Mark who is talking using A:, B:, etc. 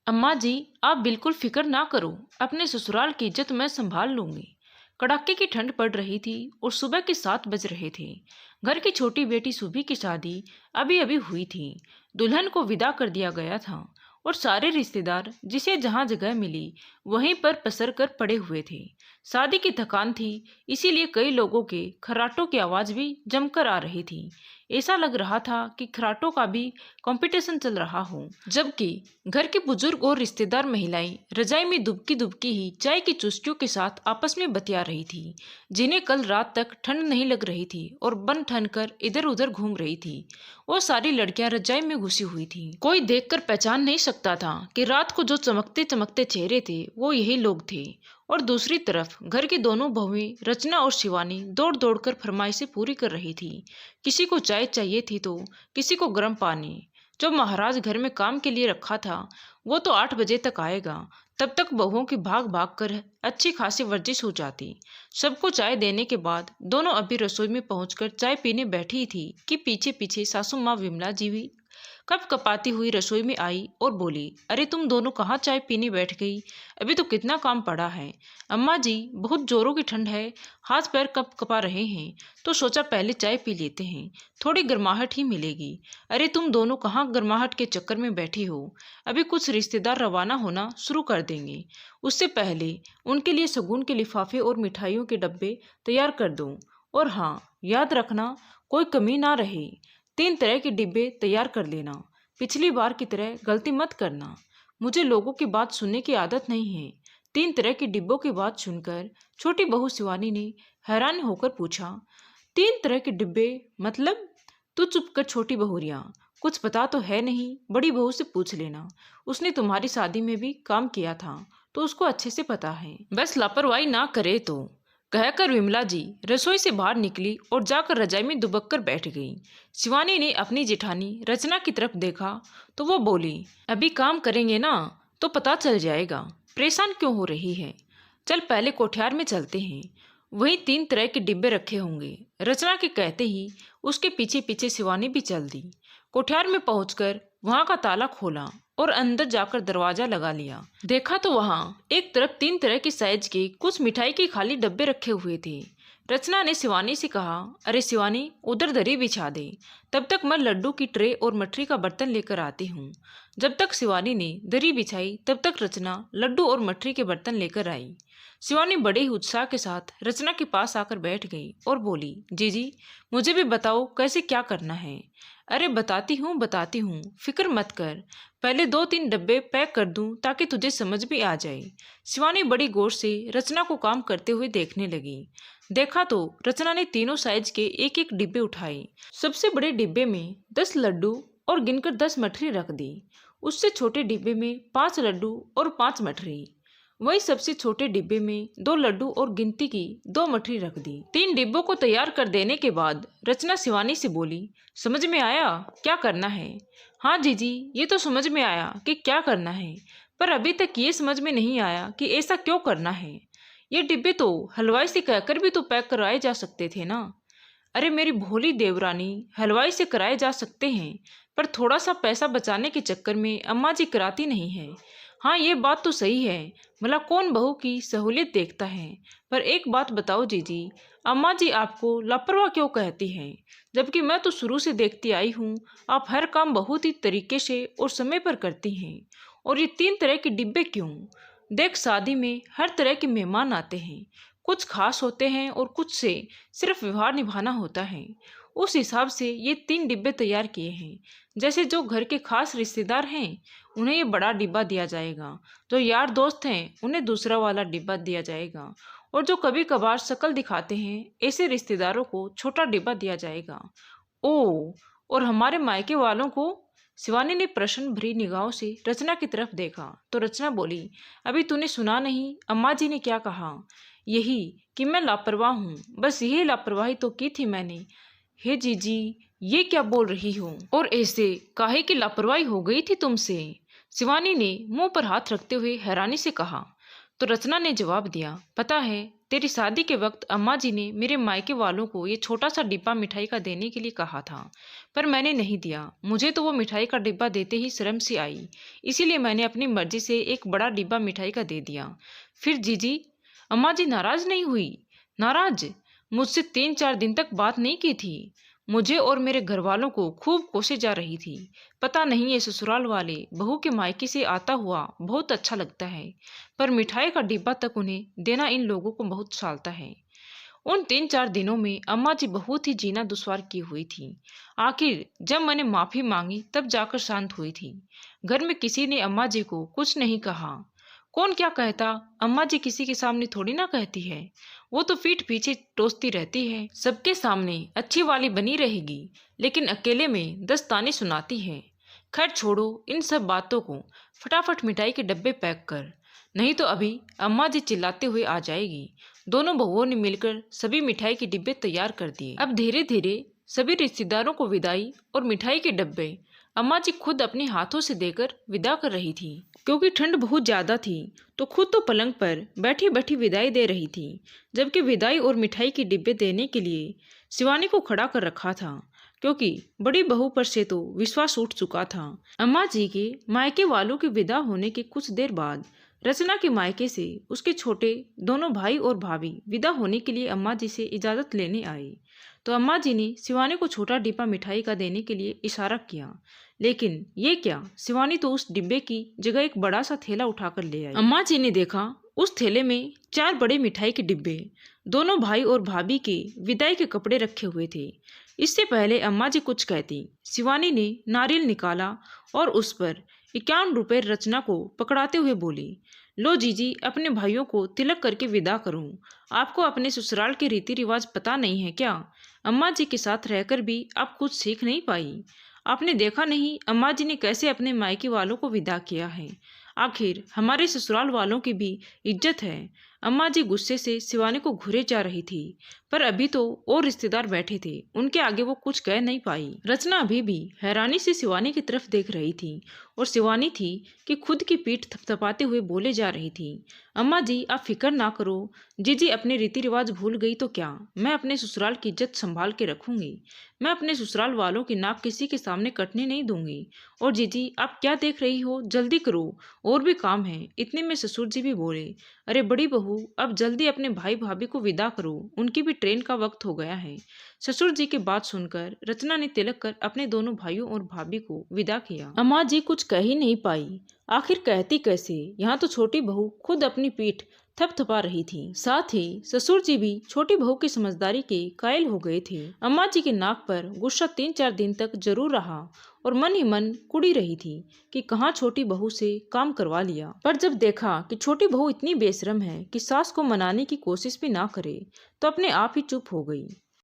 A: अम्मा जी, आप बिल्कुल फिक्र ना करो। अपने ससुराल की इज्जत मैं संभाल लूंगी। कड़ाके की ठंड पड़ रही थी और सुबह के 7 बज रहे थे। घर की छोटी बेटी सुबी की शादी अभी अभी हुई थी। दुल्हन को विदा कर दिया गया था और सारे रिश्तेदार जिसे जहां जगह मिली वहीं पर पसर कर पड़े हुए थे। शादी की थकान थी, इसीलिए कई लोगों के खर्राटों की आवाज भी जमकर आ रही थी। ऐसा लग रहा था कि खर्राटों का भी कंपटीशन चल रहा हो। जबकि घर के बुजुर्ग और रिश्तेदार महिलाएं रजाई में दुबकी दुबकी ही चाय की चुस्कियों के साथ आपस में बतिया रही थी, जिन्हें कल रात तक ठंड नहीं लग रही थी और बन ठन कर इधर उधर घूम रही थी। वो सारी लड़कियां रजाई में घुसी हुई थी। कोई देखकर पहचान नहीं सकता था कि रात को जो चमकते चमकते चेहरे थे वो यही लोग थे। और दूसरी तरफ घर की दोनों बहुएं रचना और शिवानी दौड़ दौड़ कर फरमाइशें पूरी कर रही थी। किसी को चाय चाहिए थी तो किसी को गर्म पानी। जो महाराज घर में काम के लिए रखा था वो तो 8 बजे तक आएगा। तब तक बहुओं की भाग भाग कर अच्छी खासी वर्जिश हो जाती। सबको चाय देने के बाद दोनों अभी रसोई में पहुंचकर चाय पीने बैठी थी कि पीछे पीछे सासू माँ विमला जी भी कप कपाती हुई रसोई में आई और बोली, अरे तुम दोनों कहाँ चाय पीने बैठ गई? अभी तो कितना काम पड़ा है। अम्मा जी, बहुत जोरों की ठंड है, हाथ पैर कप कपा रहे हैं, तो सोचा पहले चाय पी लेते हैं, थोड़ी गर्माहट ही मिलेगी। अरे तुम दोनों कहाँ गर्माहट के चक्कर में बैठी हो? अभी कुछ रिश्तेदार रवाना होना शुरू कर देंगे, उससे पहले उनके लिए शगुन के लिफाफे और मिठाइयों के डब्बे तैयार कर दो। और हाँ, याद रखना कोई कमी ना रहे। 3 तरह के डिब्बे तैयार कर लेना। पिछली बार की तरह गलती मत करना। मुझे लोगों की बात सुनने की आदत नहीं है। 3 तरह के डिब्बों की बात सुनकर छोटी बहू शिवानी ने हैरान होकर पूछा, 3 तरह के डिब्बे मतलब? तू चुप कर छोटी बहुरिया, कुछ पता तो है नहीं, बड़ी बहू से पूछ लेना। उसने तुम्हारी शादी में भी काम किया था तो उसको अच्छे से पता है। बस लापरवाही ना करे तो, कहकर विमला जी रसोई से बाहर निकली और जाकर रजाई में दुबक कर बैठ गई। शिवानी ने अपनी जेठानी रचना की तरफ देखा तो वो बोली, अभी काम करेंगे ना तो पता चल जाएगा, परेशान क्यों हो रही है। चल पहले कोठियार में चलते हैं, वहीं 3 तरह के डिब्बे रखे होंगे। रचना के कहते ही उसके पीछे पीछे शिवानी भी चल दी। कोठियार में पहुंचकर वहां का ताला खोला और अंदर जाकर दरवाजा लगा लिया। देखा तो वहां एक तरफ 3 तरह की साइज के कुछ मिठाई के खाली डब्बे रखे हुए थे। रचना ने शिवानी से कहा, अरे शिवानी, उधर दरी बिछा दे, तब तक मैं लड्डू की ट्रे और मठरी का बर्तन लेकर आती हूँ। जब तक शिवानी ने दरी बिछाई तब तक रचना लड्डू और मठरी के बर्तन लेकर आई। शिवानी बड़े ही उत्साह के साथ रचना के पास आकर बैठ गई और बोली, जीजी, मुझे भी बताओ कैसे क्या करना है। अरे बताती हूँ, फिक्र मत कर। पहले 2-3 डब्बे पैक कर दूं ताकि तुझे समझ भी आ जाए। शिवानी बड़ी गौर से रचना को काम करते हुए देखने लगी। देखा तो रचना ने तीनों साइज के एक एक डिब्बे उठाए। सबसे बड़े डिब्बे में 10 लड्डू और गिनकर 10 मठरी रख दी। उससे छोटे डिब्बे में 5 लड्डू और 5 मठरी। वही सबसे छोटे डिब्बे में 2 लड्डू और गिनती की 2 मठरी रख दी। 3 डिब्बों को तैयार कर देने के बाद रचना शिवानी से बोली, समझ में आया क्या करना है? हाँ जीजी, ये तो समझ में आया कि क्या करना है, पर अभी तक ये समझ में नहीं आया कि ऐसा क्यों करना है। ये डिब्बे तो हलवाई से कहकर भी तो पैक करवाए जा सकते थे ना। अरे मेरी भोली देवरानी, हलवाई से कराए जा सकते हैं, पर थोड़ा सा पैसा बचाने के चक्कर में अम्मा जी कराती नहीं है। हाँ, ये बात तो सही है, भला कौन बहू की सहूलियत देखता है। पर एक बात बताओ जीजी, अम्मा जी आपको लापरवाह क्यों कहती हैं? जबकि मैं तो शुरू से देखती आई हूँ आप हर काम बहुत ही तरीके से और समय पर करती हैं। और ये 3 तरह के डिब्बे क्यों? देख, शादी में हर तरह के मेहमान आते हैं, कुछ खास होते हैं और कुछ से सिर्फ व्यवहार निभाना होता है। उस हिसाब से ये 3 डिब्बे तैयार किए हैं। जैसे जो घर के खास रिश्तेदार हैं उन्हें ये बड़ा डिब्बा दिया जाएगा, जो यार दोस्त हैं उन्हें दूसरा वाला डिब्बा दिया जाएगा, और जो कभी कभार शक्ल दिखाते हैं ऐसे रिश्तेदारों को छोटा डिब्बा दिया जाएगा। ओ, और हमारे मायके वालों को? शिवानी ने प्रश्न भरी निगाहों से रचना की तरफ देखा तो रचना बोली, अभी तूने सुना नहीं अम्मा जी ने क्या कहा? यही कि मैं लापरवाह हूँ, बस यही लापरवाही तो की थी मैंने। हे जीजी, ये क्या बोल रही हो? और ऐसे काहे की लापरवाही हो गई थी तुमसे? शिवानी ने मुंह पर हाथ रखते हुए हैरानी से कहा। तो रचना ने जवाब दिया, पता है तेरी शादी के वक्त अम्मा जी ने मेरे मायके वालों को ये छोटा सा डिब्बा मिठाई का देने के लिए कहा था, पर मैंने नहीं दिया। मुझे तो वो मिठाई का डिब्बा देते ही शर्म सी आई, इसीलिए मैंने अपनी मर्जी से एक बड़ा डिब्बा मिठाई का दे दिया। फिर जीजी, अम्मा जी नाराज नहीं हुई? नाराज? मुझसे 3-4 दिन तक बात नहीं की थी। मुझे और मेरे घर वालों को खूब कोसे जा रही थी। पता नहीं ये ससुराल वाले बहू के मायके से आता हुआ बहुत अच्छा लगता है, पर मिठाई का डिब्बा तक उन्हें देना इन लोगों को बहुत सालता है। उन 3-4 दिनों में अम्मा जी बहुत ही जीना दुश्वार की हुई थी। आखिर जब मैंने माफी मांगी तब जाकर शांत हुई थी। घर में किसी ने अम्मा जी को कुछ नहीं कहा। कौन क्या कहता, अम्मा जी किसी के सामने थोड़ी ना कहती है। वो तो पीठ पीछे टोसती रहती है, सबके सामने अच्छी वाली बनी रहेगी, लेकिन अकेले में 10 ताने सुनाती है। खैर छोड़ो इन सब बातों को, फटाफट मिठाई के डब्बे पैक कर, नहीं तो अभी अम्मा जी चिल्लाते हुए आ जाएगी। दोनों बहुओं ने मिलकर सभी मिठाई के डिब्बे तैयार कर दिए। अब धीरे धीरे सभी रिश्तेदारों को विदाई और मिठाई के डब्बे अम्मा जी खुद अपने हाथों से देकर विदा कर रही थी। क्योंकि ठंड बहुत ज्यादा थी तो खुद तो पलंग पर बैठी बैठी विदाई दे रही थी, जबकि विदाई और मिठाई के डिब्बे देने के लिए शिवानी को खड़ा कर रखा था, क्योंकि बड़ी बहू पर से तो विश्वास उठ चुका था। अम्मा जी के मायके वालों के विदा होने के कुछ देर बाद रचना के मायके से उसके छोटे दोनों भाई और भाभी विदा होने के लिए अम्मा जी से इजाजत लेने आए। तो अम्मा जी ने शिवानी को छोटा डिब्बा मिठाई का देने के लिए इशारा किया, लेकिन ये क्या, शिवानी तो उस डिब्बे की जगह एक बड़ा सा थैला उठाकर ले आई। अम्मा जी ने देखा उस थैले में 4 बड़े मिठाई के डिब्बे, दोनों भाई और भाभी के विदाई के कपड़े रखे हुए थे। इससे पहले अम्मा जी कुछ कहती, शिवानी ने नारियल निकाला और उस पर 51 रुपए रचना को पकड़ाते हुए बोली, लो जीजी, अपने भाइयों को तिलक करके विदा करूं। आपको अपने ससुराल के रीति रिवाज पता नहीं है क्या? अम्मा जी के साथ रहकर भी आप कुछ सीख नहीं पाई? आपने देखा नहीं अम्मा जी ने कैसे अपने मायके वालों को विदा किया है? आखिर हमारे ससुराल वालों की भी इज्जत है। अम्मा जी गुस्से से शिवानी को घूरे जा रही थी, पर अभी तो और रिश्तेदार बैठे थे, उनके आगे वो कुछ कह नहीं पाई। रचना अभी भी हैरानी से शिवानी की तरफ देख रही थी और शिवानी थी कि खुद की पीठ थपथपाते हुए बोले जा रही थी, अम्मा जी आप फिक्र ना करो, जीजी अपने रीति रिवाज भूल गई तो क्या, मैं अपने ससुराल की इज्जत संभाल के रखूंगी। मैं अपने ससुराल वालों की नाक किसी के सामने कटने नहीं दूंगी। और जीजी आप क्या देख रही हो, जल्दी करो, और भी काम है। इतने में ससुर जी भी बोले, अरे बड़ी बहू अब जल्दी अपने भाई भाभी को विदा करो, उनकी भी ट्रेन का वक्त हो गया है। ससुर जी की बात सुनकर रचना ने तिलक कर अपने दोनों भाइयों और भाभी को विदा किया। अम्मा जी कुछ कह ही नहीं पाई, आखिर कहती कैसे, यहाँ तो छोटी बहू खुद अपनी पीठ थपथपा रही थी। साथ ही ससुर जी भी छोटी बहू की समझदारी के कायल हो गए थे। अम्मा जी के नाक पर गुस्सा 3-4 दिन तक जरूर रहा और मन ही मन कुड़ी रही थी कि कहाँ छोटी बहू से काम करवा लिया। पर जब देखा कि छोटी बहू इतनी बेशरम है कि सास को मनाने की कोशिश भी ना करे, तो अपने आप ही चुप हो गई।